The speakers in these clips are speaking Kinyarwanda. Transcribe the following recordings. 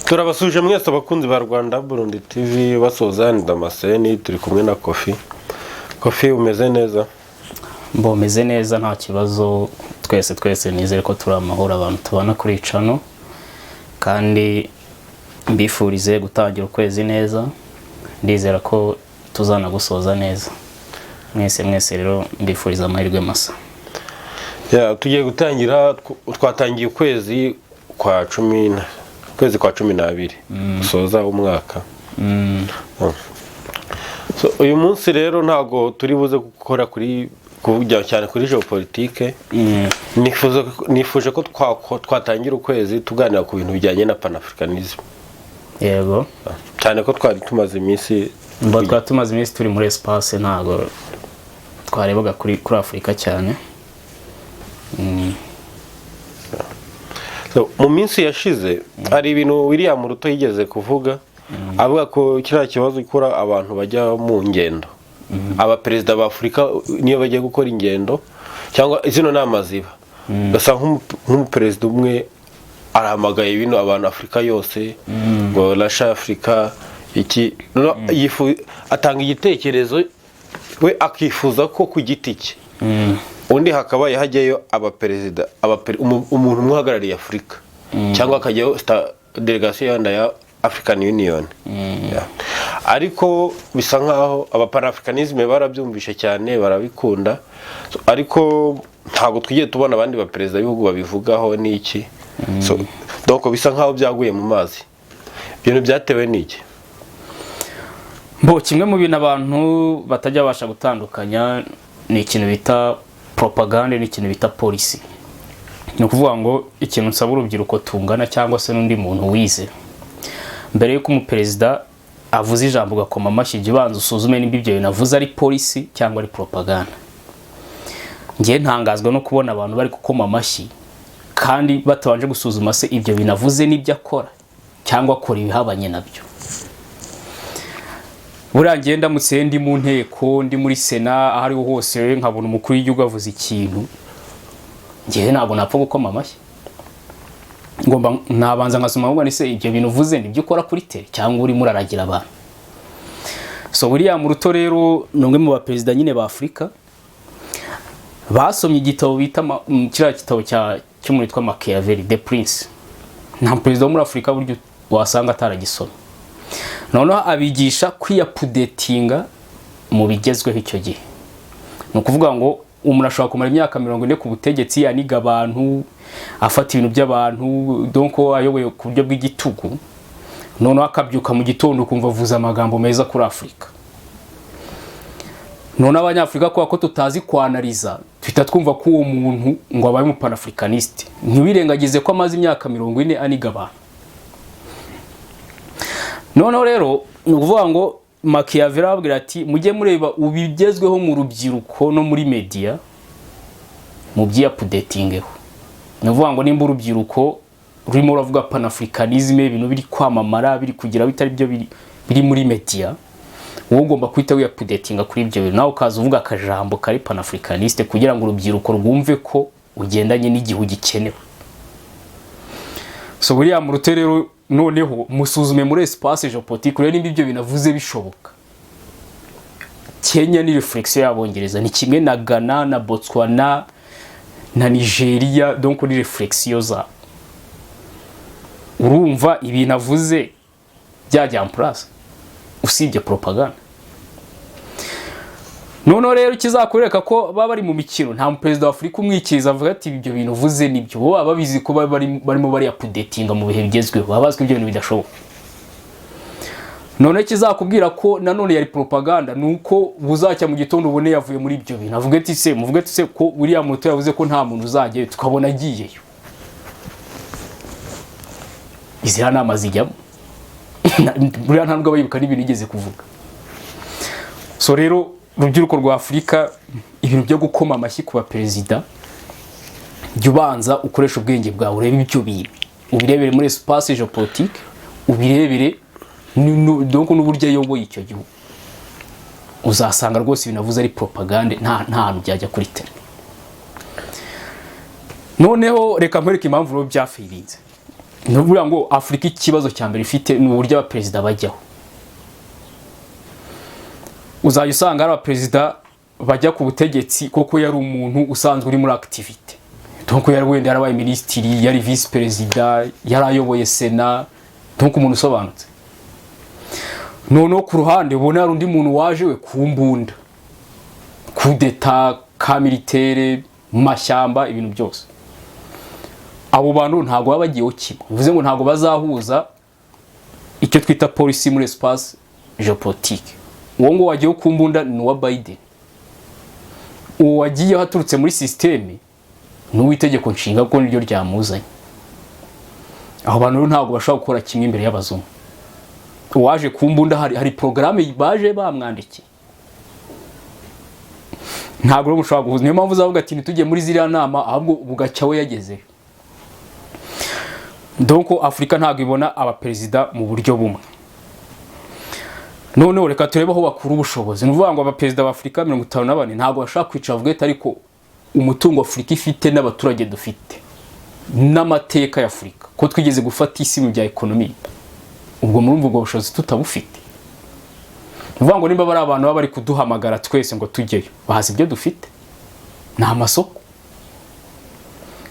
Turabasuje mwese abakunzi ba Rwanda Burundi TV basoza ni Damascene turi kumwe na Kofi. Kofi umeze neza? Meze neza nta kibazo twese nizere ko turi amahoro abantu tubana kuri channel kandi mbifurize gutangira ukwezi neza ndizera ko tuzana gusoza neza mwese rero mbifuriza amahirwe masa. Tugiye gutangira twatangiye ukwezi kwa 10 kwezi kwa 12 soza umwaka. So uyu munsi rero ntago turi buze gukora kuri kujya cyane kuri geopolitique. Nifuje ko twatangira ukwezi tuganira ku bintu bijyanye na panafricanism. Yego cyane ko twari tumaze iminsi turi muri espace ntago twarebaga kuri Afrika cyane. So mu minsi yashize hari ibintu William Ruto yigeze kuvuga avuga ko kiriya kibazo ikora abantu bajya mu ngendo. Aba perezida ba Afrika niyo bagiye gukora ingendo cyangwa izino nama ziba basa nk'umuperezida umwe arahamagaye ibintu abantu Afrika yose ngo lasha Afrika iki atanga igitekerezo we akifuza ko ku giti cye undi hakaba yahajyayo abaperezida umuntu umuhagarariye Afrika cyangwa akajyayo delegation ya African Union. Ariko bisa nkaho abapanafricanism barabyumvishe cyane barabikunda ariko ntago twigiye tubona abandi baperezida b'ibihugu babivugaho n'iki. So donc bisa nkaho byaguye mu mazi. Ibintu byatewe n'iki? Kimwe mu bintu abantu batajya basha gutandukanya ni ikintu bita propaganda n'ikintu bita policy. Ni ukuvuga ngo ikintu nsaba urubyiruko tungana cyangwa se n'undi muntu wize mbere yuko umuperezida avuze ijambo gakoma amashyi gibanza usuzume nimba ibyo binavuze ari policy cyangwa ari propaganda. Ngiye ntangazwa no kubona abantu bari gukoma amashyi kandi batabanje gusuzuma se ibyo binavuze n'ibyo akora cyangwa akora ibihabanye nabyo. Burangiye ndamutse ndi mu nteko ndi muri Sena ahari hose nkabona umukuru w'igihugu avuze ikintu ngiye ntabwo napfa gukoma amashyi. Ngomba nabanza ngasoma ngo nise ibyo bintu uvuze nibyo ukora kuri tele cyangwa uri muraragira abantu. So William Ruto rero numwe mu baperezida nyine ba Afrika basomye igitabo bita kiriya gitabo cy'umuntu witwa Machiavelli The Prince. Nta perezida wo muri Afrika buryo wasanga ataragisoma. Noneho abigisha kwiyapudetinga mu bigezweho icyo gihe. No kuvuga ngo umuntu ashobora kumara imyaka 40 ku butegetsi yaniga abantu afata ibintu by'abantu donc ayoboye ku buryo bw'igitugu noneho akabyuka mu gitondo kumva avuza amagambo meza kuri Afrika. None abanyafrika ko tutazi kwanaliza twita twumva ko uwo muntu ngo abaye mu panafricaniste ntibirengagize ko amazi imyaka 40 aniga abantu. Noneho rero ni ukuvuga ngo Machiavelli ababwira ati mujye mureba ubigezweho mu rubyiruko no muri media mu byiyapudetingeho. Ni ukuvuga ngo nimba urubyiruko rurimo uravuga panafricanism ibintu biri kwamamara biri kugira bitari byo biri muri media wowe ugomba kwita wiyapudetinga kuri ibyo bintu nawe ukaza uvuga akajambo kari panafricaniste kugira ngo urubyiruko rwumve ko ugendanye n'igihugu gikenewe. So William Ruto rero noneho musuzume muri espace geopolitique rero nimba ibyo binavuze bishoboka. Kenya ni reflexion y'abongereza ni kimwe na Ghana na Botswana na Nigeria donc ni reflexion za urumva ibintu avuze byajya en place usibye propaganda. Noneho rero kizakureka ko baba bari mu mikino nta muperezida wa Afrika umwikiriza avuga ati ibyo bintu uvuze nibyo bo baba bizi ko barimo bari updatinga mu bihe bigezweho babazwe ibyo bintu bidashoboka. None kizakubwira ko nanone yari propaganda nuko buzacya mu gitondo ubone yavuye muri ibyo bintu avuga ati se muvuga ati se ko William Ruto yavuze ko nta muntu uzajye tukabona agiyeyo. Izira nama zijyamo buriya ntabwo bayibuka n'ibintu igeze kuvuga. So rero urubyiruko rwa Afrika ibintu byo gukoma amashyi ku baperezida jya ubanza ukoresha ubwenge bwawe urebe ibyo bintu ubirebere muri espace geopolitique ubirebere donc n'uburyo ayoboye icyo gihugu uzasanga rwose binavuze ari propaganda nta hantu byajya kuri tele. Noneho reka nkwereke impamvu ro byafirinze. nuvuga ngo Afrika ikibazo cya mbere ifite ni uburyo abaperezida bajyaho. Uzajya usanga ari abaperezida bajya ku butegetsi koko yari umuntu usanzwe uri muri activité, donc yari wenda yarabaye minisitiri, yari vice perezida, yarayoboye sena, donc umuntu usobanutse. Noneho ku ruhande ubona hari undi muntu waje we kumbunda, kudeta, ka militaire, mashyamba, ibintu byose. Abo bantu ntago baba bagiyeho kimwe, bivuze ngo ntago bazahuza icyo twita policy muri espace géopolitique. Uwo ngo wagiyeho kumbunda ni uwa Biden, uwo wagiyeho haturutse muri systeme ni uw'itegeko nshinga ko niryo ryamuzanye. Aho bantu ntago bashaka gukora kimwe imbere y'abazungu. Uwaje kumbunda hari programme baje bamwandikiye, ntago rero mushaka guhuza. Niyo mpamvu uzavuga ati ntitujye muri ziriya nama, ahubwo bugacya we yagezeyo. Donc Afrika ntago ibona abaperezida mu buryo bumwe. Noneho reka turebe aho bakura ubushobozi. Nuvuga ngo abaperezida ba Afrika 54 ntago bashaka kwicara vuga ariko umutungo Afrika ifite n'abaturage dufite n'amateka ya Afrika ko twigeze gufata isi mu bya economy, ubwo murumva ubwo bushobozi tutabufite. Nuvuga ngo nimba bari abantu bari kuduhamagara twese ngo tujyeyo, bahazi ibyo dufite nta masoko.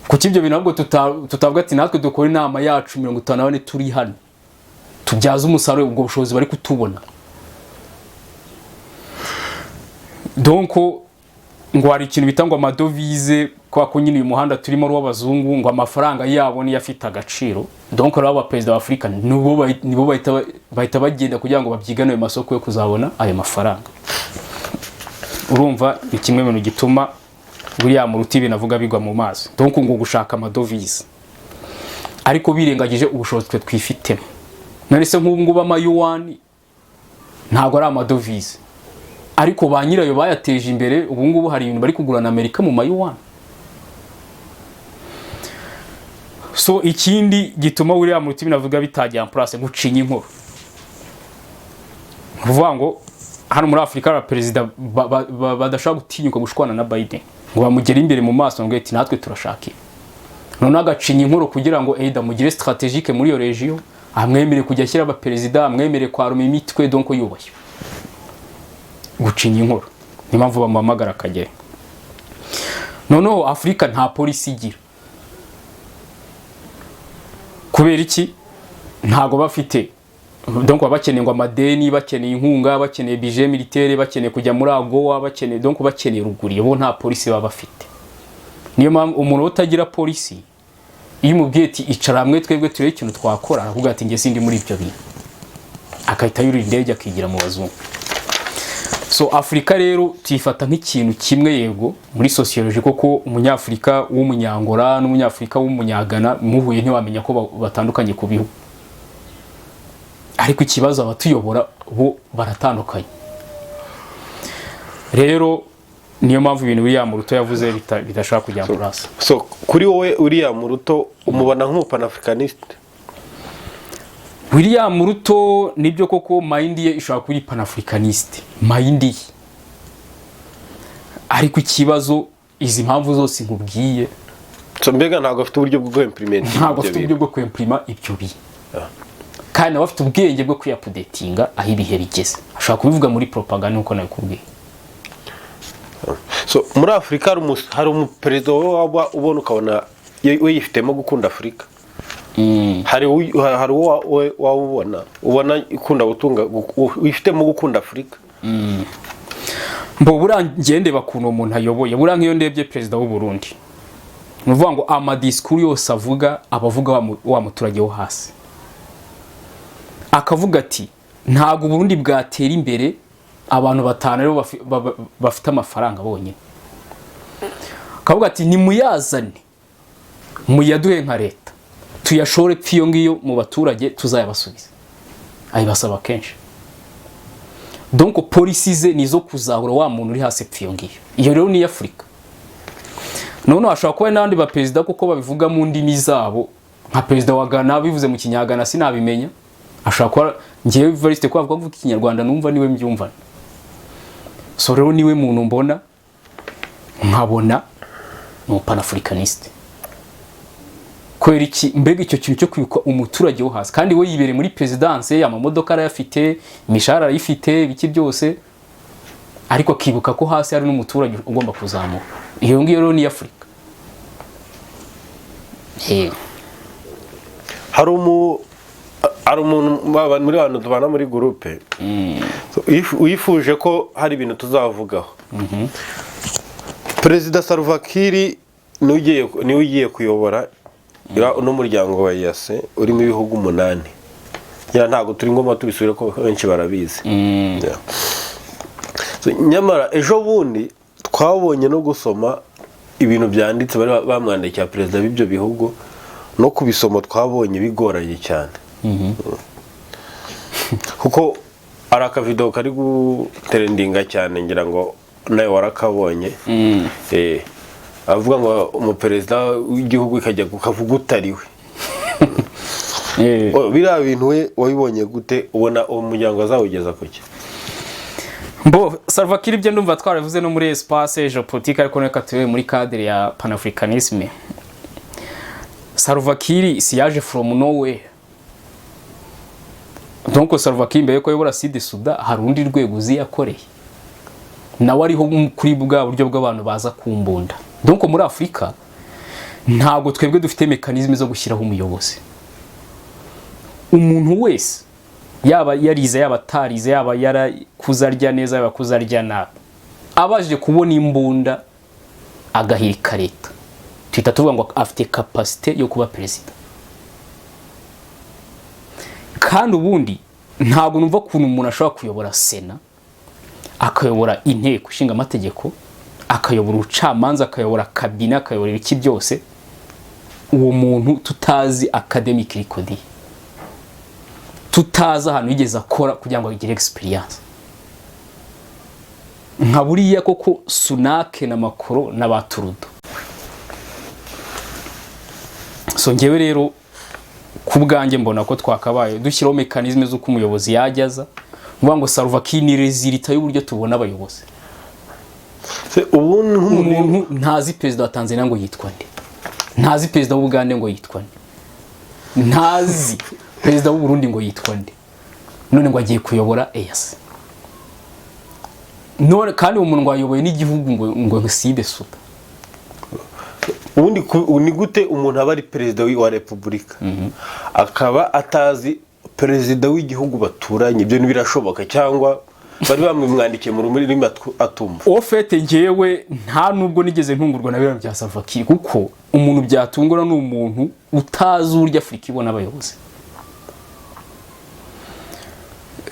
Kuki ibyo bintu ahubwo tutavuga ati natwe dukora inama yacu 54 turi hano tubyaza umusaruro ubwo bushobozi bari kutubona. Donc ngo hari ikintu bitangwa amadovize kwa ko nyine uyu muhanda turimo rw'abazungu ngo amafaranga yabo ni yafite agaciro. Donc rero abaperezida ba Afrika nibo bahita bagenda kugira ngo babyigane ayo masoko yo kuzabona ayo mafaranga. Urumva ni kimwe mu bintu gituma William Ruto binavuga bigwa mu maso. Donc ngo gushaka amadovize ariko birengagije ubushobozi twe twifitemo. None se nk'ubu ngubu amayuan ntago ari amadovize, ariko ba nyirayo bayateje imbere. Ubu ngubu hari ibintu bari kugura na Amerika mu mayuan. So ikindi gituma William Ruto binavuga bitajya en place gucinya inkoro, kuvuga ngo hano muri Afrika abaperezida badashaka gutinyuka gushwana na Biden ngo bamugere imbere mu maso ngo ati natwe turashaka. None agacinya inkoro kugira ngo Eida mugire strategique muri yo region, amwemere kujya ashyira abaperezida, amwemere kwaruma imitwe, donc yubashye. Gucinya inkoro ni mpamvu bamamagara akagera. Noneho Afrika nta polisi igira. Kubera iki? Ntago bafite. Donc bakeneye ngo amadeni, bakeneye inkunga, bakeneye budget militaire, bakeneye kujya muri AGOA, bakeneye donc bakeneye ruguriye, bo nta polisi baba bafite. Niyo mpamvu umuntu utagira polisi iyo mubwiye ati icara hamwe twebwe turebe ikintu twakora, aravuga ati nge sindi muri ibyo bintu, akahita yurira indege akigira mu bazungu. So Afrika rero tuyifata nk'ikintu kimwe yego muri sociology, koko umunyafrika w'umunyangora n'umunyafrika w'umunyagana muhuye ntiwamenya ko batandukanye ku bihugu, ariko ikibazo abatuyobora bo baratandukanye. Rero niyo mpamvu ibintu William Ruto yavuze bidashaka kujya mu rasa. So kuri wowe William Ruto umubona nk'umupanafricaniste? William Ruto nibyo koko mind ye ishaka kuri panafricaniste, mind ye, ariko ikibazo izi mpamvu zose nkubwiye, so mbega ntago afite uburyo bwo implement, ntago afite uburyo bwo kwimprima ibyo bi, kandi abafite ubwenge bwo kwiupdatinga aho ibihe bigeze, ashaka kubivuga muri propaganda uko nakubwiye. So muri Afrika hari umuperezida waba ubona ukabona we yifitemo gukunda Afrika? Hari ubona ikunda gutunga wifitemo gukunda Afrika? Mbo burangende bakuno umuntu ayoboye, burangiyo ndebye perezida w'u Burundi, nuvuga ngo ama discours yose avuga abavuga wa muturage wo hasi, akavuga ati ntago Burundi bwatera imbere abantu batanu rero bafite amafaranga bonyine. Akavuga ati ni muyazane muyaduhe nka leta tuyashore pfiyo ngiyo mu baturage tuzayabasubiza. Ayibasaba kenshi. Donc policy ze nizo kuzahura wa muntu uri hasi pfiyo ngiyo. Iyo rero ni Afrika. None ashaka kuba n'andi ba perezida kuko babivuga mu ndimi zabo, nka perezida wa Ghana bivuze mu Kinyagana sinabimenya. Ashaka kuba ngiye Evariste ko avuga Ikinyarwanda numva niwe mbyumva. So rero niwe muntu mbona nkabona no panafricaniste. kwera iki mbega icyo kintu cyo kwibuka umuturage wo hasi kandi we yibereye muri presidence amamodoka arayafite imishahara arayifite biki byose ariko akibuka ko hasi hari n'umuturage ugomba kuzamuka iyo ngiyo rero ni Afrika hari umuntu muri bantu tubana muri groupe wifuje ko hari ibintu tuzavugaho Perezida Salva Kiir niwe ugiye kuyobora n'umuryango wa EAC urimo ibihugu 8 ntabwo turi ngoma tubisubire ko benshi barabizi nyamara ejo bundi twabonye no gusoma ibintu byanditse bari bamwandikiye perezida b'ibyo bihugu no kubisoma twabonye bigoranye cyane kuko ari akavido kari gutrendinga cyane ngira ngo nawe warakabonye avuga ngo umuperezida w'igihugu ikajya kukavuga utariwe biriya bintu we wabibonye gute ubona uwo muryango azawugeza kuki Salva Kiir ibyo ndumva twaravuze no muri espace geopolitique ariko reka tuwe muri cadre ya panafricanisme Salva Kiir si yaje from nowhere donc Salva Kiir mbere ko yobora Sud Sudan hari undi rwego uzi yakoreye nawe ariho kuri bwa buryo bw'abantu baza kumbunda donc muri Afrika ntago twebwe dufite mechanisme zo gushyiraho umuyobozi umuntu wese yaba yarize yaba tarize yaba yarakuzarya neza yaba kuzarya nabi abaje kubona imbunda agahirika leta twita tuvuga ngo afite capacité yo kuba president kandi ubundi ntago numva kuntu umuntu ashobora kuyobora Sena akayobora inteko ishinga amategeko akayobora ubucamanza akayobora cabinet akayobora iki byose uwo muntu tutazi academic record tutazi ahantu yigeze akora kugira ngo agire experience nka buriya koko Sunak na Macron na Baturudo so ngewe rero kubwanjye mbona ko twakabaye dushyiraho mechanisme zo kumuyobozi yajyaza vuga ngo Salva Kiir ni resulta y'uburyo tubona abayobozi umuntu ntazi president wa Tanzania ngo yitwa nde ntazi president wa Uganda ngo yitwa nde ntazi president w'u Burundi ngo yitwa nde none ngo agiye kuyobora EAC none kandi umuntu ngo ayoboye n'igihugu ngo Sud Sudan ubundi ni gute umuntu aba ari perezida wa Repubulika akaba atazi perezida w'igihugu baturanye ibyo ntibirashoboka cyangwa bari bamwimwandikiye mu rumuri atumva ofete ngewe nta nubwo nigeze ntungurwa na bira bya Salva Kiir kuko umuntu byatungura n'umuntu utazi urya Afrika ibona abayobozi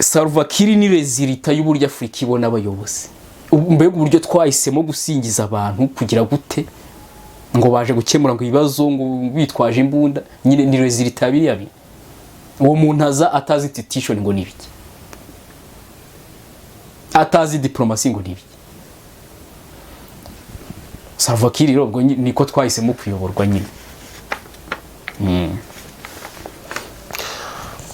Salva Kiir ni resulta y'uburyo Afrika ibona abayobozi mbega uburyo twahisemo gusingiza abantu kugira gute ngo baje gukemura ngo ibibazo ngo bitwaje imbunda nyine ni resulta yabi uwo muntu aza atazi institution ngo nibiki atazi diplomasi ngo nibiki Salva Kiir rero ubwo niko twahisemo kuyoborwa nyine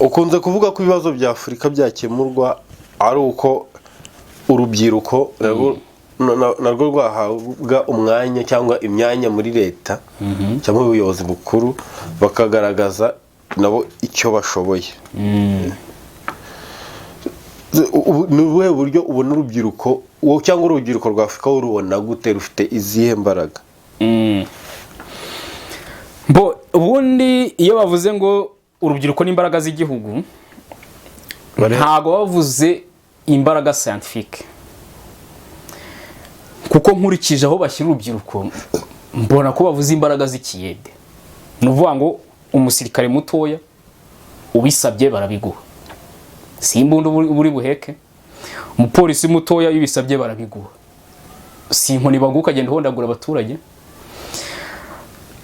ukunze kuvuga ko ibibazo bya Afrika byakemurwa ari uko urubyiruko narwo rwahabwa umwanya cyangwa imyanya muri leta cyangwa ubuyobozi bukuru bakagaragaza nabo icyo bashoboye ni ubuhe buryo ubona urubyiruko cyangwa urubyiruko rwa Afrika urubona gute rufite izihe mbaraga ubundi iyo bavuze ngo urubyiruko n'imbaraga z'igihugu ntago bavuze imbaraga scientifique kuko nkurikije aho bashyira urubyiruko mbona ko bavuze imbaraga z'ikiyede no vuga ngo umusirikare mutoya ubisabye barabiguha simbunda buri buheke umupolisi mutoya ibisabye barabiguha sinkoni baguka genda hondagura abaturage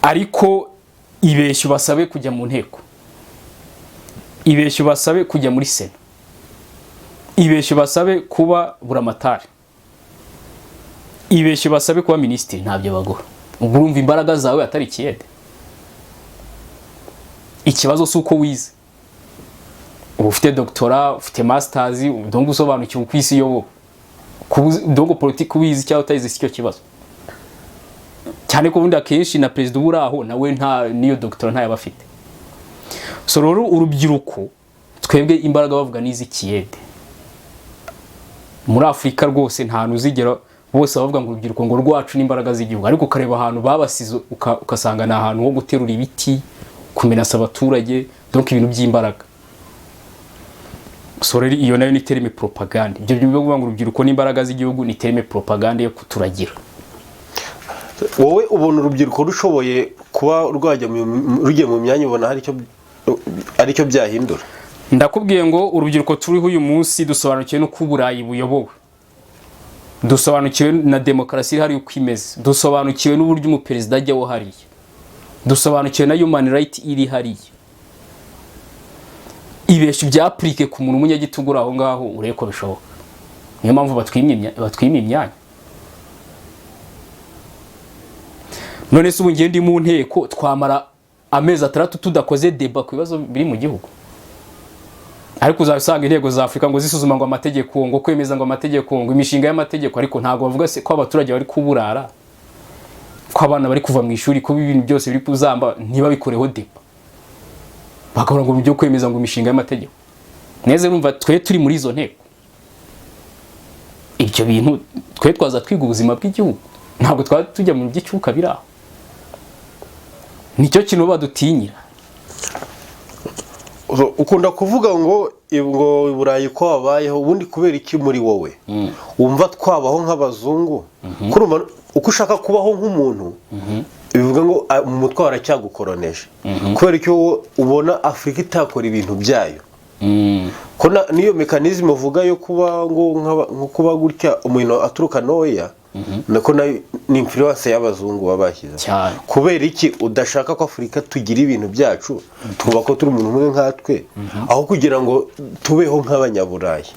ariko ibeshyu basabe kujya mu nteko ibeshyu basabe kujya muri Sena ibeshyu basabe kuba buramatari ibeshyu basabe kuba minisitiri ntabyo baguha urumva imbaraga zawe atari kiyede ikibazo suko wize ufite doctorat ufite masters donc usobanukiwe uko isi yobo donc politique wize cyangwa utayize cyo kibazo cyane ko ubundi akenshi na perezida uburaho nawe niyo doctor ntayo bafite. So rero urubyiruko twebwe imbaraga bavuga n'izikiyede muri Afurika rwose nta nuzigera bose bavuga ngo urubyiruko ngo rwacu n'imbaraga z'igihugu, ariko ukareba ahantu babasize ukasanga na ahantu ho guterura ibiti, kumenasa abaturage, donc ibintu by'imbaraga. So rero iyo nayo ni terme propaganda. Ibyo byo bivuga ngo urubyiruko n'imbaraga z'igihugu ni terme propaganda yo kuturagira. Wowe ubona urubyiruko rushoboye kuba rugiye mu myanya, ubona hari cyo byahindura? Ndakubwiye ngo urubyiruko turiho uyu munsi dusobanukiwe no kuburayi buyobowe, dusobanukiwe na demokarasi hari uko imeze, dusobanukiwe n'uburyo umuperezida ajyaho hariya, dusobanukiwe na human right iri hariya. Ibesha byaplike ku muntu umunyagitugu aho ngaho urebe ko bishoboka. Niyo mpamvu batwimye imyanya. None se ubu ngiye ndi mu nteko twamara amezi 3 tudakoze deba ku bibazo biri mu gihugu. Ariko uzasanga intego za Afrika ngo zisuzuma ngo amategeko, ngo kwemeza ngo amategeko, ngo imishinga y'amategeko, ariko ntago bavuga se ko abaturage bari kuburara, ko abana bari kuva mu ishuri, ko ibintu byose biri kuzamba ntibabikoreho deba. Bakabura ngo byo kwemeza ngo imishinga y'amategeko. Neze numva twe turi muri izo nteko. Ibyo bintu twe twaza twiga ubuzima bw'igihugu, ntabwo twari tujya mu by'icyuka biraho. Nicyo kintu badutinyira. Ukunda kuvuga ngo iburayi ko wabayeho, ubundi kubera iki muri wowe wumva twabaho nk'abazungu? Kurumva uko ushaka kubaho nk'umuntu, bivuga ngo mu mutwe waracyagukoroneje. Kubera icyo ubona Afrika itakora ibintu byayo, ko niyo mekanizme uvuga yo kuba ngo kuba gutya umuntu aturuka noya, nako ni influence y'abazungu babashyize. Kubera iki udashaka ko Afrika tugira ibintu byacu, tuba ko turi umuntu umwe nkatwe, aho kugira ngo tubeho nk'abanyaburayi?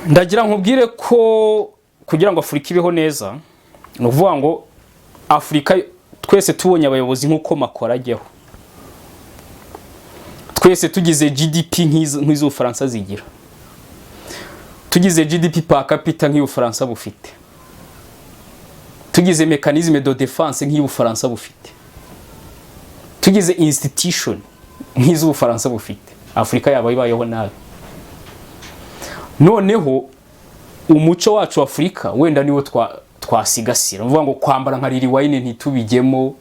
Ndagira nkubwire ko kugira ngo Afrika ibeho neza, no kuvuga ngo Afrika twese tubonye abayobozi nk'uko Macron ajyaho, twese tugize GDP nk'izo Faransa zigira, tugize GDP per capita nk'iyo Faransa bufite, tugize mechanisme de défense nk'iyo Faransa bufite, tugize institution nk'izo Faransa bufite, Afrika yaba ibayeho nabi. Noneho umuco wacu wa Afrika wenda niwo twasigasira, uvuga ngo kwambara nka Lil Wayne ntitubigemo,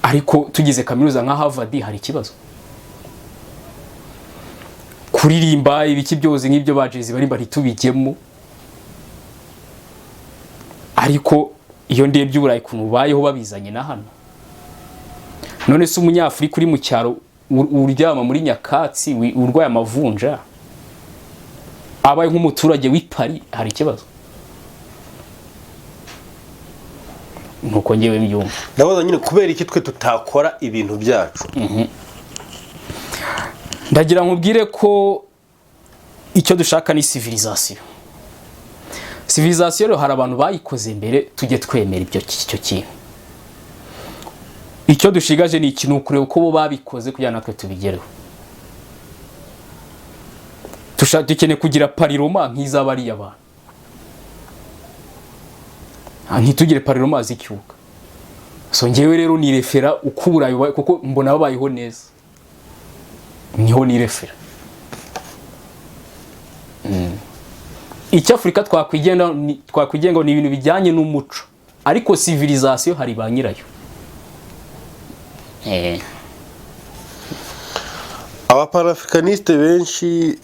ariko tugize kaminuza nka Harvard hari kibazo. Kuririmba ibiki byose nk'ibyo bajezi barimba ntitubigemo, ariko iyo ndebye uburayi kuntu bayeho babizanye na hano. None se umunyafrika uri mu cyaro uryama muri nyakatsi urwaye amavunja, abaye nk'umuturage w'i Paris hari kibazo. Nuko ngewe mbyumva. Ndabaza nyine kubera iki twe tutakora ibintu byacu. Ndagira nkubwire ko icyo dushaka ni civilisation. Civilisation hari abantu bayikoze mbere, tujye twemera icyo kintu. Icyo dushigaje ni ikintu kureba uko bo babikoze kugira natwe tubigereho. Dukeneye kugira pariroma nk'izabari abantu. Ntitugire pariroma z'icyuka. So ngewe rero ni refera ukubura kuko mbona babayeho neza. Niho ni refera. Icyo Afrika twakwigenga ni ibintu bijyanye n'umuco, ariko civilisation hari ba nyirayo. Abapanafricaniste benshi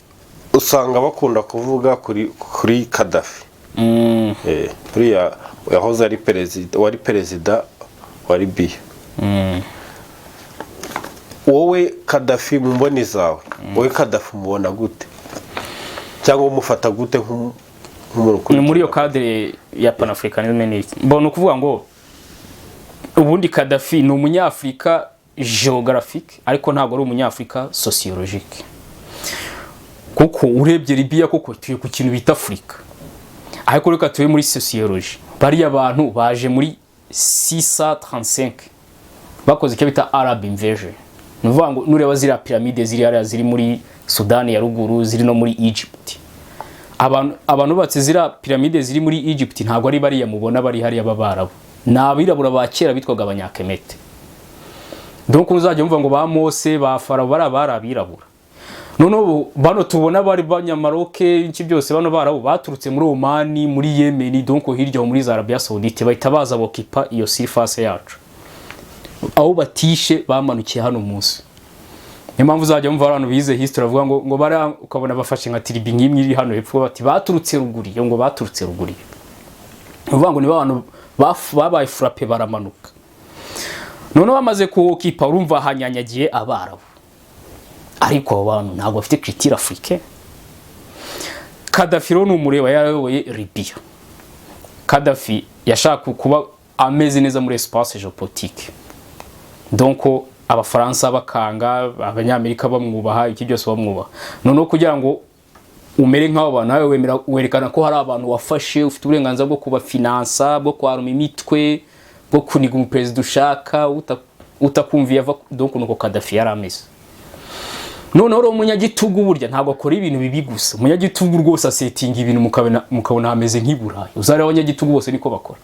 usanga bakunda kuvuga kuri Gaddafi. Buriya yahoze ari perezida wa Libya. Wowe Gaddafi mu mboni zawe, wowe Gaddafi mubona gute? Cyangwa umufata gute nk'umuntu? Ni muri yo cadre ya Pan-Africanisme ni mbona kuvuga ngo ubundi Gaddafi ni umunyafrika geographique, ariko ntabwo ari umunyafrika sociologique. Kuko urebye Libya kuko tuye ku kintu bita Afrika, ariko reka tuye muri sociology. Bari abantu baje muri 635 bakoze icyo bita Arab invasion. Nuvuga ngo nureba ziriya piramide ziri muri Sudani ya ruguru, ziri no muri Egypt. Abantu batse ziriya piramide ziri muri Egypt ntabwo ari bari yamubona bari hari y'abarabu. ni abirabura ba kera bitwaga abanyakemete. Donc uzajya umva ngo ba Mose ba Farao bari abirabura. Noneho bano tubona bari banyamaroke iki byose bano barabo baturutse muri Oman, muri Yemen, donc hirya muri za Arabia Saoudite bahita baza bokipa iyo surface yacu. Aho batishe bamanukiye hano munsi. Niyo mpamvu uzajya umva abantu bize history avuga ngo bara ukabona bafashe nka tribi nk'imwe iri hano hepfo bati baturutse ruguri, yo ngo baturutse ruguri. Uvuga ngo ni abantu babaye frappe baramanuka. None bamaze kukipa urumva hanyanyagiye abarabu. Ariko abo bantu ntabwo bafite culture africaine. Gaddafi rero n'umureba yarayoboye Libya. Gaddafi yashaka kuba ameze neza muri espace géopolitique. Donc abafaransa bakanga, abanyamerika bamwubaha, iki byose bamwubaha. None kugira ngo umere nk'abo bantu nawe werekana ko hari abantu wafashe ufite uburenganzira bwo kuba finansa, bwo kwaruma imitwe, bwo kuniga umuperezida ushaka utakumviye ava, donc nuko Gaddafi yarameze. None ro umunyagitugu burya ntabwo akora ibintu bibi gusa. Umunyagitugu rwose asetinga ibintu mukabona hameze nk'iburayi. Uzare abanyagitugu bose niko bakora.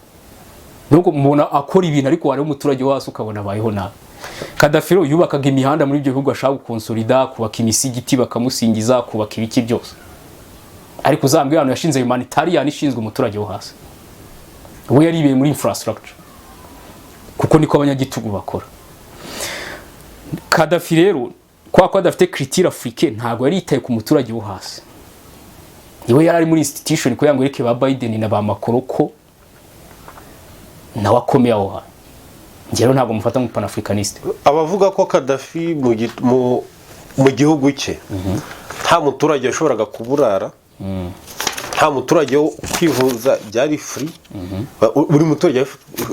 Nuko mubona akora ibintu ariko wari umuturage wase ukabona abayeho nabi. Gaddafi rero yubakaga imihanda muri ibyo bihugu ashaka gukonsolida, kubaka imisigiti bakamusingiza, kubaka ibiki byose. Ariko uzambwe abantu yashinze humanitarian ishinzwe umuturage wo hasi. We yaribeye muri infrastructure. Kuko niko abanyagitugu bakora. Gaddafi rero kwa adafite culture africaine ntago yari yitaye ku muturage wo hasi. Niwe yari muri institution ko yango reke ba Biden na ba Macron ko nawe akomeye aho. Ngero ntago mufata mu panafricaniste. Abavuga ko Gaddafi mu gihugu cye nta muturage yashoboraga kuburara, nta muturage wo kwivuza byari free, buri muturage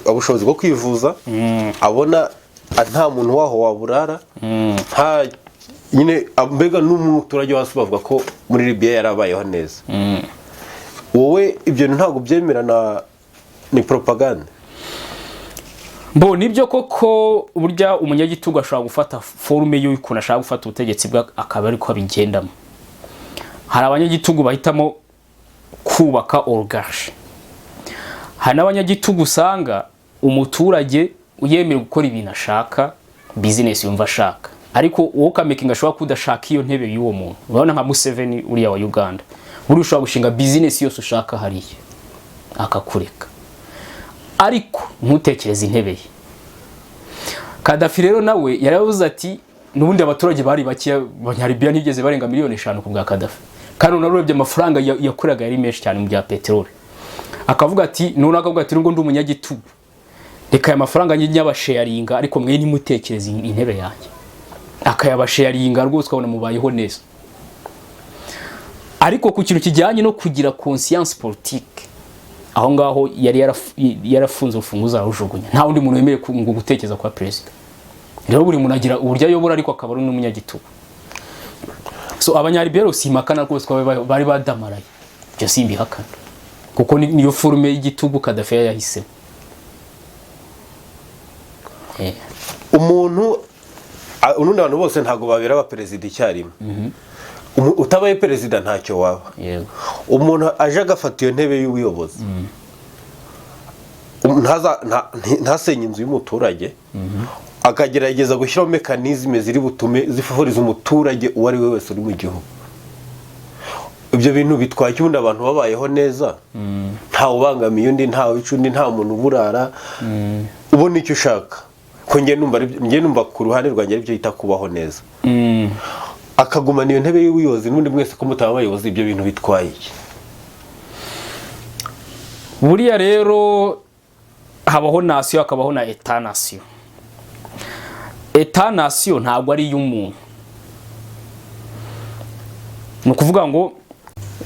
abushobozi bwo kwivuza, abona nta muntu waho waburara, nta nyine ambega n'umuturage wase bavuga ko muri Libya yarabayeho neza. Wowe ibyo ntago byemerana, ni propaganda. Bo nibyo koko burya umunyagitugu ashobora gufata forume y'uko ashaka gufata ubutegetsi bwa akaba ari ko abigendamo. Hari abanyagitugu bahitamo kubaka oligarchy. Hari n'abanyagitugu usanga umuturage uyemera gukora ibintu ashaka, business yumva ashaka. Ariko uwo kamakinga ashobora kudashaka iyo ntebe y'uwo muntu. Urabona nka Museveni uriya wa Uganda. Buri ushobora gushinga business yose ushaka hariya akakureka. Ariko ntutekereze intebe ye. Gaddafi rero nawe yaravuze ati nubundi abaturage bari bake abanyaribya ntigeze barenga 5 miliyoni ku bwa Gaddafi. Kandi unarebye amafaranga yakoraga yari menshi cyane mu bya peteroli. Akavuga ati none akavuga ati ngo ndi umunyagitugu. Reka aya mafaranga nyabasharinga ariko mwe nimutekereze intebe yanjye. Akayabasharinga rwose ukabona mubayeho neza. Ariko ku kintu kijyanye no kugira conscience politique, aho ngaho yari yarafunze ufunguza arujugunya. Nta undi muntu wemeye ngo gutekereza kwa president. Rero buri muntu agira uburyo ayobora ariko akaba ari n'umunyagitugu. So abanyaribero simakana rwose ko bari badamaraye. Byo simbihakana. Kuko niyo forume y'igitugu Gaddafi yahisemo. Umuntu unundi abantu bose ntago babera aba president icyarimwe. Utabaye president ntacyo waba. Yego. Umuntu aje agafata iyo ntebe y'ubuyobozi. Ntasenye inzu y'umuturage. Akagerageza gushyiraho mekanizme ziri butume zifavoriza umuturage uwo ari we wese uri mu gihugu. Ibyo bintu bitwaye cyubundi abantu babayeho neza. Nta ubangamiye undi, nta wicundi, nta muntu uburara. Ubona icyo ushaka. Ko ngiye numva ku ruhande rwanjye aribyo yita kubaho neza. Akagumana iyo ntebe y'ubuyobozi n'undi mwese ko mutaba abayobozi, ibyo bintu bitwaye iki? Buriya rero habaho nation akabaho na etat nation. Etat nation ntabwo ari y'umuntu. No kuvuga ngo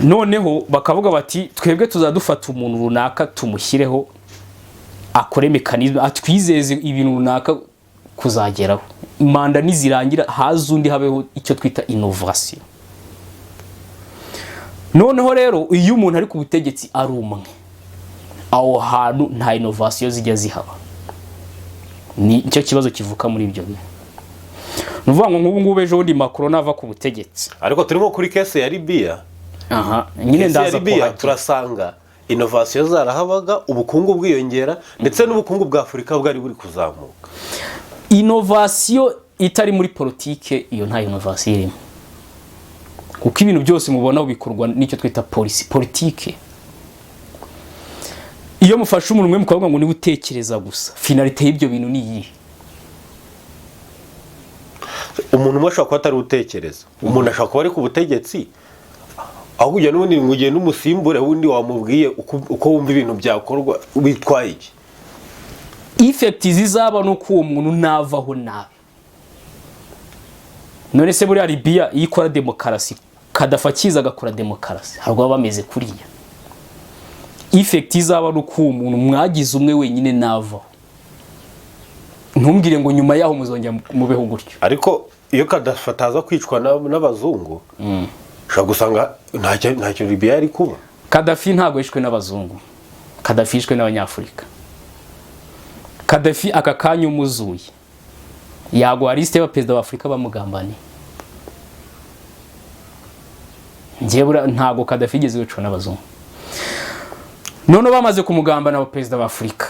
noneho bakavuga bati twebwe tuzadufata umuntu runaka tumushyireho akore mekanizme atwizeze ibintu runaka kuzageraho. Manda nizirangira hazundi habeho icyo twita innovation. Noneho rero iyo umuntu ari ku butegetsi ari umwe, aho hantu nta innovation zijya zihaba. Ni icyo kibazo kivuka muri ibyo bintu. Nuvuga ngo ngubu ejo bundi Macron ava ku butegetsi. Ariko turimo kuri case ya Libya. Nyine ndaza Libya turasanga innovation zarahabaga, ubukungu bwiyongera ndetse n'ubukungu bwa Afurika bwari buri kuzamuka. Innovation itari muri politike, iyo nta innovation irimo, kuko ibintu byose mubona bikorwa n'icyo twita politike. Iyo mufashe umuntu umwe mukavuga ngo ni gutekereza gusa, finalité y'ibyo bintu ni iyi. Umuntu umwe ashobora kuba atari utekereza, umuntu ashobora kuba ari ku butegetsi, aho kujya n'ubundi ngo ugiye n'umusimbure wundi wamubwiye uko wumva ibintu byakorwa, witwaye iki? Effect zizaba nuko uwo muntu navaho nabi. None se buriya Libya yikora demokarasi, Gaddafi akiza agakora demokarasi, harwa bameze kuriya. Effect izaba nuko uwo muntu mwagize umwe wenyine navaho. Ntumbwire ngo nyuma yaho muzongera mubeho gutyo. Ariko iyo Gaddafi ataza kwicwa n'abazungu, ushobora gusanga ntacyo Libya yari kuba. Gaddafi ntago yishwe n'abazungu, Gaddafi yishwe n'abanyafurika. Gaddafi aka kanya umuzuye yagwa liste y'abaperezida b'Afrika bamugambaniye. Njye ntago Gaddafi yigeze wicwa n'abazungu. None bamaze kumugambana abaperezida b'Afrika,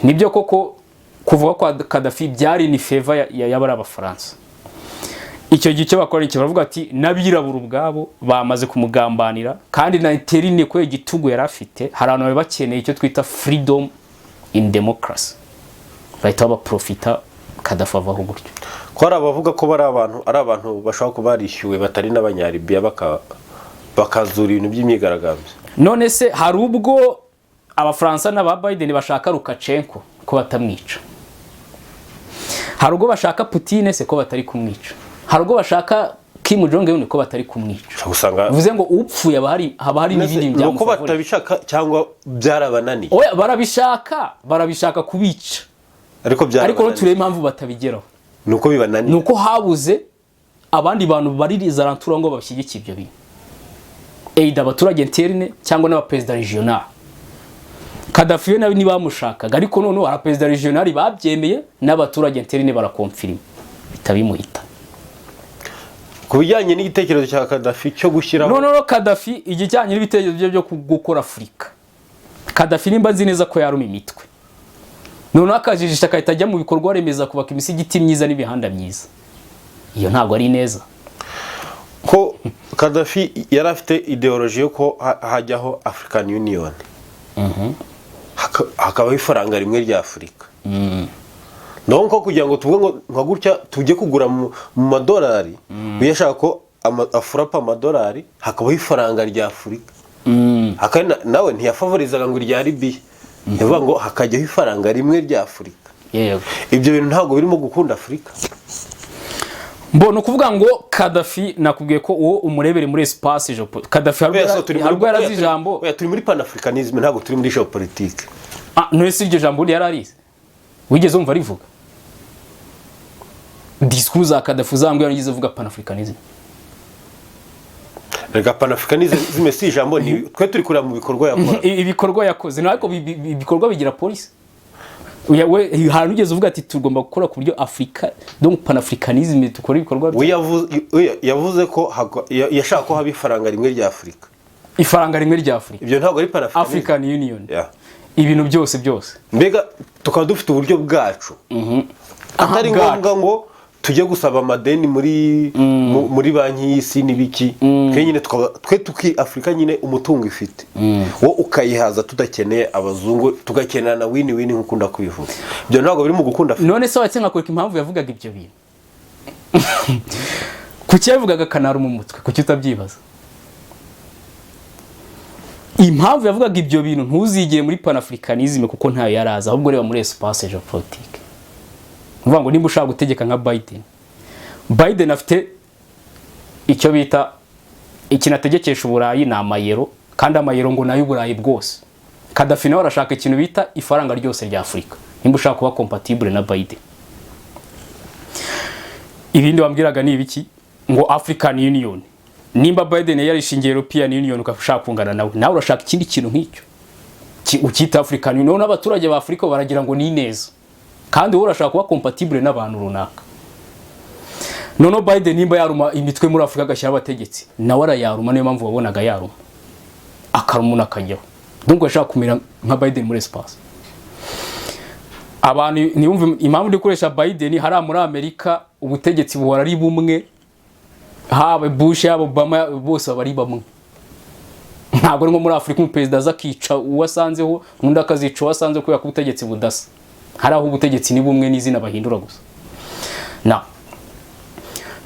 nibyo koko kuvuga kwa Gaddafi byari ni favor y'abari abafaransa. Icyo gihe cyo bakora iki, baravuga ati nabirabura ubwabo bamaze kumugambanira, kandi na interine ko igitugu yari afite, hari abantu bakeneye icyo twita freedom in democracy, bahita baprofita Gaddafi avaho gutyo. Ko ari abavuga ko ari abantu bashaka kuba barishyuwe batari n'abanyaribia bakazura ibintu by'imyigaragambyo. None se hari ubwo abafaransa n'aba Biden bashaka Lukashenko ko batamwica, hari ubwo bashaka Putin se ko batari kumwica, hari ubwo bashaka Kim Jong Un ko batari kumwica. Bivuze ngo upfuye haba hari n'ibindi byamufavura. Nuko batabishaka cyangwa byarabananiye. Oya, barabishaka kubica. Ariko turebe impamvu batabigeraho. Nuko bibananiye. Nuko habuze abandi bantu baririza arantura ngo babishyigikiye ibyo bintu. Eida abaturage interne cyangwa n'abaperezida regional. Gaddafi nawe nibamushakaga, ariko none abaperezida regional babyemeye n'abaturage interne barakonfirma bitabimuhita. Kubijyanye n'igitekerezo cya Gaddafi cyo gushyiraho no Gaddafi igijyanye n'ibitekerezo bye byo gukora Afurika, Gaddafi nimba nzi neza ko yaruma imitwe, none akajijisha akahita ajya mu bikorwa remeza kubaka imisigiti myiza n'ibihanda myiza. Iyo ntabwo ari neza. Ko Gaddafi yari afite ideology yo ko hajyaho African Union, hakabaho ifaranga rimwe rya Afurika. Nonko kugira ngo tuvuge ngo nka gutya tujye kugura mu madolari, uyashaka ko afurapa amadolari, hakabaho ifaranga rya Afurika. Hakana nawe ntiyafavorizaga ngo irya Libya, yavuga ngo hakajyaho ifaranga rimwe rya Afurika. Yego, ibyo bintu ntabwo birimo gukunda Afurika. Mbona kuvuga ngo Gaddafi nakubwiye ko uwo umurebere muri espace Gaddafi harwa yarazi ijambo. Oya, turi muri panafricanism, ntabwo turi muri geopolitique. No si iryo jambo yari arize. Wigeze umva rivuga? Discours za Gaddafi zambwe yarigize vuga panafricanism. Rega panafricanism si ijambo, ni twe turi kurira mu bikorwa yakora. Ibikorwa yakoze, nako ibikorwa bigira police. We hantu ugeze uvuga ati tugomba gukora ku buryo Afrika, donc panafricanism tukora ibikorwa. Yavuze ko yashaka ko haba ifaranga rimwe rya Afurika. Ifaranga rimwe rya Afurika. Ibyo ntabwo ari panafricanism. African Union. Ibintu byose. Mbega tukaba dufite uburyo bwacu. Atari ngombwa ngo tujye gusaba amadeni muri banki y'isi n'ibiki. Kenyine twe tuki Afrika nyine umutungo ifite. Wo ukayihaza tudakeneye abazungu, tugakenera na win-win nk'ukunda kwivuga. Ibyo ntabwo biri mu gukunda Afrika. None se wacenga ko impamvu yavugaga ibyo bintu. Kuki yavugaga kanara mu mutwe, kuki utabyibaza? Impamvu yavugaga ibyo bintu ntuzigiye muri panafricanism kuko ntayo yaraza, ahubwo reba muri espace geopolitique. Uvuga ngo nimba ushaka gutegeka nka Biden afite icyo bita ikinategekesha Uburayi na amayero, kandi amayero ngo nayo Uburayi bwose. Gaddafi nawe arashaka ikintu bita ifaranga ryose rya Afurika, nimba ushaka kuba compatible na Biden. Ibindi wambwiraga ni ibiki ngo African Union, nimba Biden yarishingiye European Union ukashaka kungana nawe urashaka ikindi kintu nk'icyo ukita African Union, n'abaturage ba Afurika baragira ngo ni neza, kandi wowe urashaka kuba compatible n'abantu runaka. Nono Biden nimba yaruma imitwe muri Afurika agashyira abategetsi, nawe arayaruma, niyo mpamvu wabonaga yaruma akarumuna akajyaho. donc ashaka kumera nka Biden muri espace. Abantu niyumve impamvu ndikoresha Biden hari muri Amerika ubutegetsi buhora ari bumwe, haba Bush yaba Obama bose bari bamwe. Ntabwo ari nko muri Afrika umuperezida azakica uwasanzeho undi akazica uwasanze ko yakubutegetsi budasa. Hari aho ubutegetsi ni bumwe n'izina bahindura gusa. Na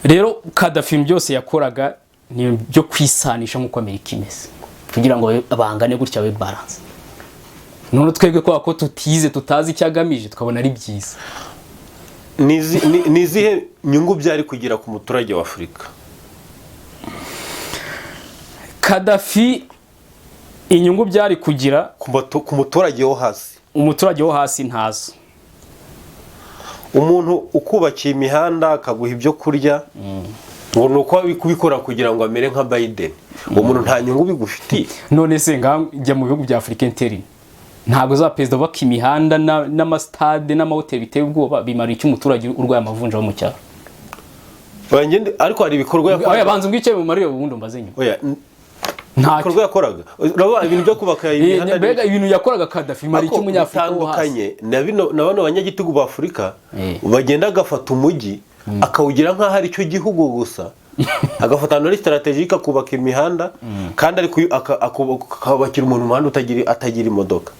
rero Gaddafi byose yakoraga ni byo kwisanisha nk'uko Amerika imeze kugira ngo abangane gutya we balance. None twebwe ko tutize tutazi icyagamije tukabona ari byiza. Nizihe nyungu byari kugira ku muturage wa Afrika? Gaddafi inyungu byari kugira ku muturage wo hasi. Umuturage wo hasi ntazo. Umuntu ukubakiye imihanda akaguha ibyo kurya ngo nuko kubikora kugira ngo amere nka Biden. Uwo muntu nta nyungu bigufitiye. None se njya mu bihugu bya Afrika interine ntabwo za perezida baka imihanda n'amastade n'amahoteli biteye ubwoba bimara iki umuturage urwaye amavunja wo mu cyaro. Ariko hari ibikorwa yakoraga. Oya banze ubwice mu mariyo ubundi mbaze nyuma. Oya nta bikorwa yakoraga. Urabona ibintu byo kubaka imihanda. Mbega ibintu yakoraga Gaddafi mari iki umunyafrika wo hasi. Na bano banyagitugu ba Afrika bagenda agafata umujyi akawugira nka hari cyo gihugu gusa. Agafata no strategique akubaka imihanda kandi ari akubakira umuntu umuhanda atagira imodoka.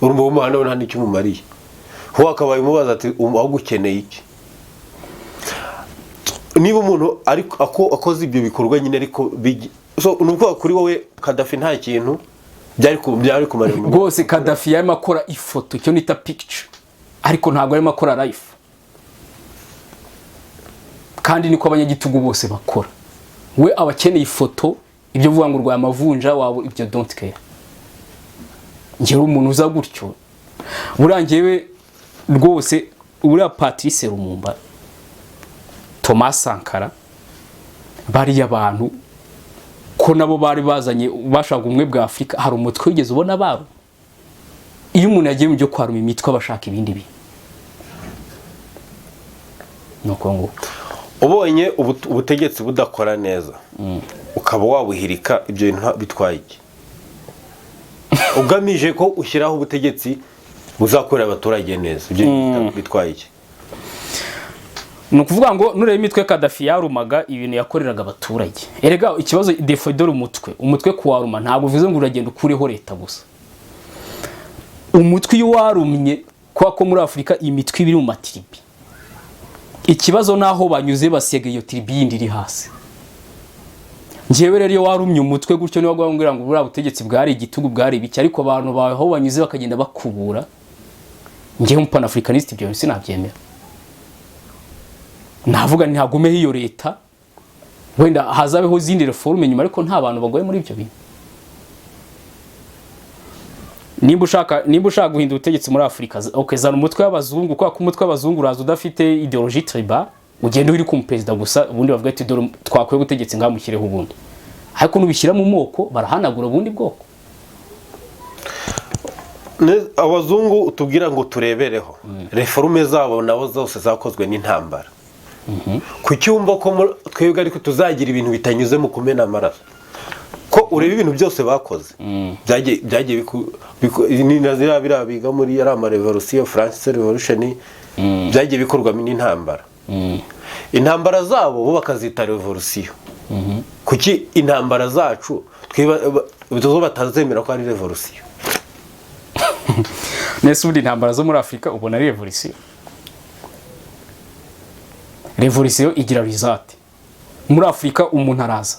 Urumva umuhanda nta n'icyo umumariye. Ho akabaye mubaza ati aho gukeneye iki? Niba umuntu akoze ibyo bikorwa nyine ariko so nubwo kuri wowe Gaddafi nta kintu byari kumarira. Rwose Gaddafi yarimo akora ifoto cyo nita picture ariko ntabwo yarimo akora life. Kandi niko abanyagitugu bose bakora. We abakeneye ifoto ibyo vuga ngo urwaye amavunja wabo ibyo don't care. Ngero umuntu uza gutyo burangiye rwose uriya Patrice Lumumba, Thomas Sankara bari abantu ko nabo bari bazanye bashaka umwe bwa Afrika. Hari umutwe wigeze ubona babo iyo umuntu yagiye mu byo kwaruma imitwe abashaka ibindi bintu nuko ngo ubonye ubutegetsi budakora neza ukaba wabuhirika ibyo bintu bitwaye iki? Ugamije ko ushyiraho ubutegetsi buzakorera abaturage neza ibyo bitwaye iki? No kuvuga ngo nurebe imitwe Gaddafi yarumaga ibintu yakoreraga abaturage. Erega ikibazo defodora umutwe kuwaruma ntabwo bivuze ngo uragenda ukureho leta gusa. Umutwe iyo warumye kwa ko muri Afrika imitwe ibiri mu matiribi. Ikibazo naho banyuze basega iyo tribi yindi iri hasi. Njewe rero iyo warumye umutwe gutyo niba gwambwira ngo bura butegetsi bwari igitugu bwari biki ariko abantu baho banyuze bakagenda bakubura. Njewe mu Pan-Africaniste ibyo sinabyemera. Navuga ntihagumeho iyo leta wenda hazabeho zindi reforme nyuma ariko nta bantu bagoye muri ibyo bintu. Nimba ushaka guhindura ubutegetsi muri Afrika zana umutwe w'abazungu kwa ku umutwe w'abazungu uraza udafite ideologie tribal ugenda uri ku perezida gusa ubundi bavuga ati dore twakwiye gutegetsi ngamushyireho ubundi ariko nubishyira mu moko barahanagura ubundi bwoko. Abazungu utubwira ngo turebereho reforme zabo nabo zose zakozwe n'intambara. Kucyumva ko twebwe ariko tuzagira ibintu bitanyuze mu kumena amaraso ko ureba ibintu byose bakoze byagiye ni nazira birabiga muri yari ama revolution France revolution byagiye bikorwa n'intambara. Intambara zabo bo bakazita revolution. Kuki intambara zacu twebwe batazemera ko ari revolution? Nese ubundi intambara zo muri Afrika ubona ari revolution. Revolution igira result. Muri Afrika umuntu araza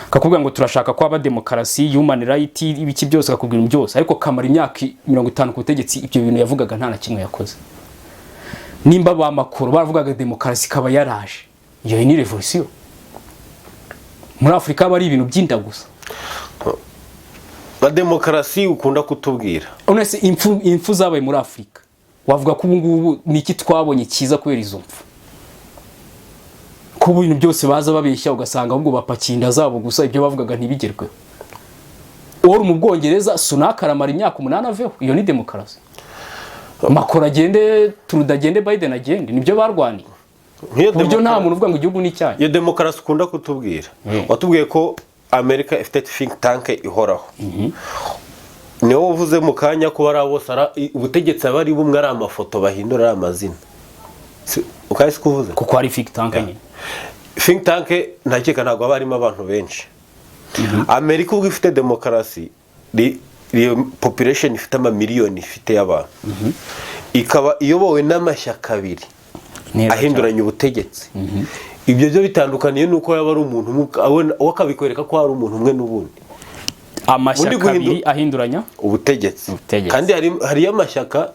akakubwira ngo turashaka ko aba demokarasi, human right, ibiki byose akakubwira byose ariko kamara imyaka 50 ku butegetsi ibyo bintu yavugaga nta na kimwe yakoze. Nimba ba makuru baravugaga demokarasi kaba yaraje iyo ni revolution. Muri Afrika bari ibintu byinda gusa. Ba demokarasi ukunda kutubwira onese impfu zabaye muri Afrika wavuga ko ubungubu niki twabonye kiza kubera izo mpfu ko ibintu byose baza babeshya ugasanga ahubwo bapakinda zabo gusa ibyo bavugaga ntibigerwe. Uri mu Bwongereza Sunak aramara imyaka 8 aveho iyo ni demokarasi. Macron agende Trudeau Biden agende nibyo barwaniye. Buryo nta muntu uvuga ngo igihugu ni cyanyu. Iyo demokarasi ukunda kutubwira watubwiye ko Amerika ifite think tank ihoraho. Niwo uvuze mu kanya ko bari bose ubutegetsi abari bumwe ari amafoto bahindura amazina. Ukahise kuvuze kuko hari think tank nyine. Think tank ntakeka ntabwo abarimo abantu benshi. Amerika ubwo ifite demokarasi, population ifite amamiliyoni ifite y'abantu. Ikaba iyobowe n'amashyaka abiri ahinduranya ubutegetsi. Ibyo byo bitandukaniye nuko yaba ari umuntu wakabikwereka ko ari umuntu umwe n'ubundi. Amashyaka abiri ahinduranya ubutegetsi. Kandi hari amashyaka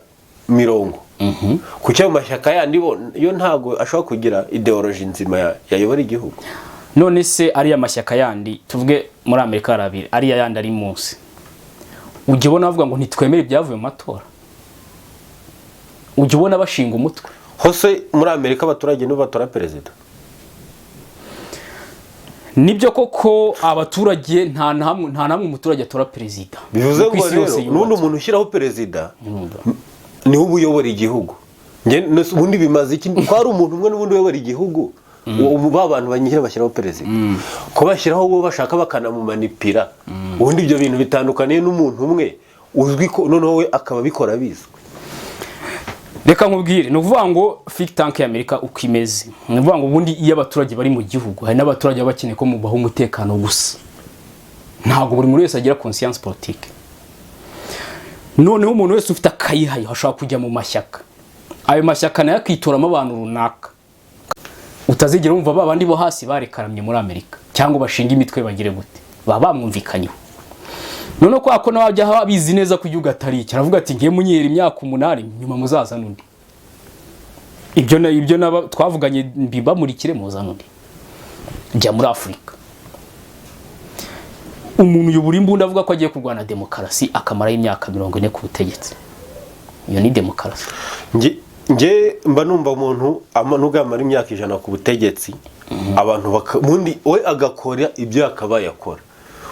70. Kucyo amashyaka yandi yo ntago ashobora kugira ideology nzima yayobora igihugu. None se ari amashyaka yandi tuvuge muri Amerika harabiri ari yandi ari munsi. Ujye ubona bavuga ngo ntitwemere ibyavuye mu matora. Ujye ubona bashinga umutwe. Hose muri Amerika abaturage nibo batora perezida. Nibyo koko abaturage nta namwe umuturage atora perezida. Bivuze ngo rero n'undi umuntu ushyiraho perezida ni ubuyobora igihugu. Ubundi bimaze iki ko ari umuntu umwe n'ubundi uyobora igihugu. Abantu banyihira bashyiraho perezida. Ko bashyiraho uwo bashaka bakanamumanipira. Ubundi ibyo bintu bitandukaniye n'umuntu umwe uzwi ko noneho we akaba bikora bizwe. Reka nkubwire no kuvuga ngo think tank ya Amerika ukimeze. No kuvuga ngo ubundi iyo abaturage bari mu gihugu hari n'abaturage bakeneye ko mubaho umutekano gusa. Ntabwo buri muri wese agira conscience politique. Noneho umuntu wese ufite akayihaye ashobora kujya mu mashyaka. Ayo mashyaka nayo akitoramo abantu runaka. Utazigera wumva babandi bo hasi barekaramye muri Amerika cyangwa bashinga imitwe bagire gute. Baba bamwumvikanyeho. None ko ako nawajya habizi neza ku gihugu atari cyaravuga ati ngiye munyera imyaka 8 nyuma muzaza nundi. Ibyo naba twavuganye mbibamurikire muza nundi. Jya muri Afrika. Umuntu yubura imbunda avuga ko agiye kurwana demokarasi akamara imyaka 40 ku butegetsi. Iyo ni demokarasi. Nge mba numva umuntu amanugamara imyaka 100 ku butegetsi abantu mundi we agakora ibyo akabaye akora.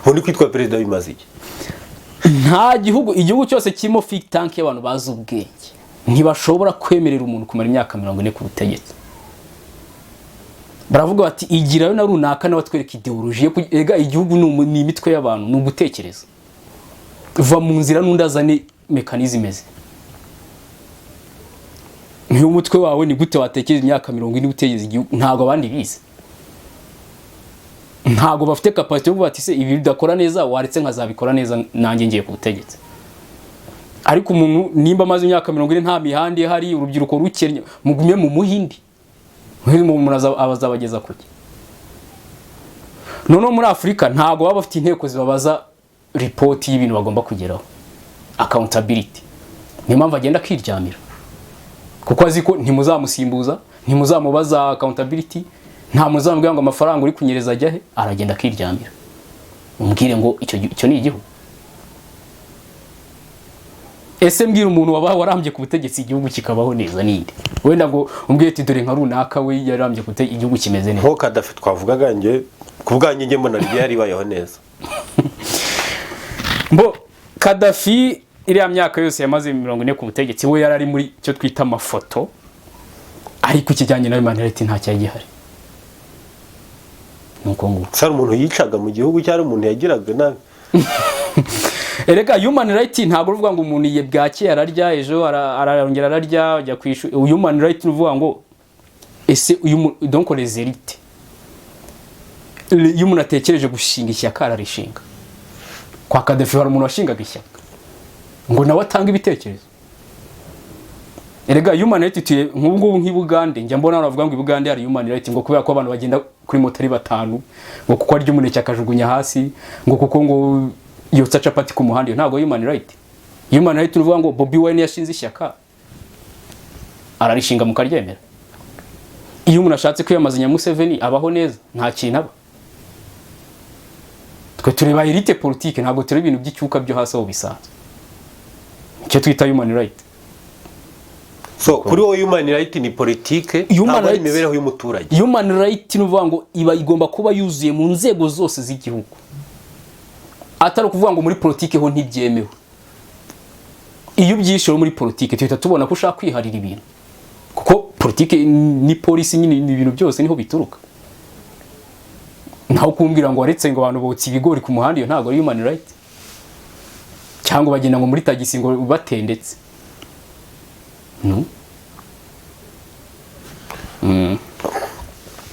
Ubundi kwitwa perezida bimaze iki? Nta igihugu cyose kirimo think tank y'abantu bazi ubwenge ntibashobora kwemerera umuntu kumara imyaka 40 ku butegetsi. Baravuga bati igirayo na runaka n'abatwereka ideology ega igihugu ni imitwe y'abantu no gutekereza. Va mu nzira n'undazane mechanism ze. Niyo umutwe wawe ni gute watekereza imyaka 40 utegeza igihugu ntago abandi bize. Ntago bafite capacity yo bati se ibi bidakora neza waretse nkazabikora neza nanjye ngiye ku butegetsi. Ariko umuntu nimba amaze imyaka 40 nta mihandi hari urubyiruko rukennye mugumye mu muhindi. Umuntu abazabageza kuki. None muri Afrika ntago baba bafite inteko zibabaza report y'ibintu bagomba kugeraho. Accountability. Ni mpamvu agenda akiryamira. Kuko aziko ntimuzamusimbuza, ntimuzamubaza accountability, nta muzambwira ngo amafaranga uri kunyereza ajyahe, aragenda akiryamira. Umbwire ngo icyo ni igihugu. Ese mbwira umuntu warambye ku butegetsi igihugu kikabaho neza ninde? Wenda ngo umbwire ati dore nka runaka we yarambye ku igihugu kimeze neza. Ho Kadafi twavugaga nge kubwanjye nge mbona ryari bayeho neza. Mbo Kadafi iriya myaka yose yamaze 40 ku butegetsi we yarari muri cyo twita amafoto ariko kijyanye na human rights nta cyagihari. Nuko ngo sari umuntu yicaga mu gihugu cyari umuntu yagiraga nabi. Erega human rights ntabwo uvuga ngo umuntu ye bwaki yararya ejo ararongera ararya ajya kwishu. Human rights uvuga ngo ese donc les élites iyo umuntu atekereje gushinga ishyaka ararishinga. Kwa Kadafi hari umuntu washingaga ishyaka ngo nawe atanga ibitekerezo. Erega human rights nk'ubwo nk'Ibugande njya mbona baravuga ngo Ibugande hari human rights ngo kubera ko abantu bagenda kuri moto ari 5 ngo kuko ari umuneke akajugunya hasi ngo kuko ngo yotsa capati ku muhanda ntago human rights. Human rights uvuga ngo Bobi Wine yashinze ishyaka ararishinga mukaryemera. Iyo umuntu ashatse kwiyamazanya Museveni abaho neza nta kintu aba. Twe tureba elite politique ntabwo turi ibintu by'icyuka byo hasi aho bisanzwe. Icyo twita human rights. So kuri wo human rights ni politique ntabwo imibereho y'umuturage. Human rights nuvuga ngo iba igomba kuba yuzuye mu nzego zose z'igihugu. Atari kuvuga ngo muri politique ho ntibyemewe. Iyo byishoro muri politique tuhita tubona ko ushaka kwiharira ibintu. Kuko politique ni police nyine ni ibintu byose niho bituruka. naho kumbwira ngo waretse ngo abantu botsa ibigori ku muhanda, iyo ntabwo ari human right. Cyangwa bagenda ngo muri tagisi ngo batendetse. No.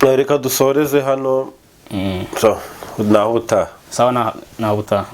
Reka dusoreze hano. So naho utaha. Sawa naho utaha.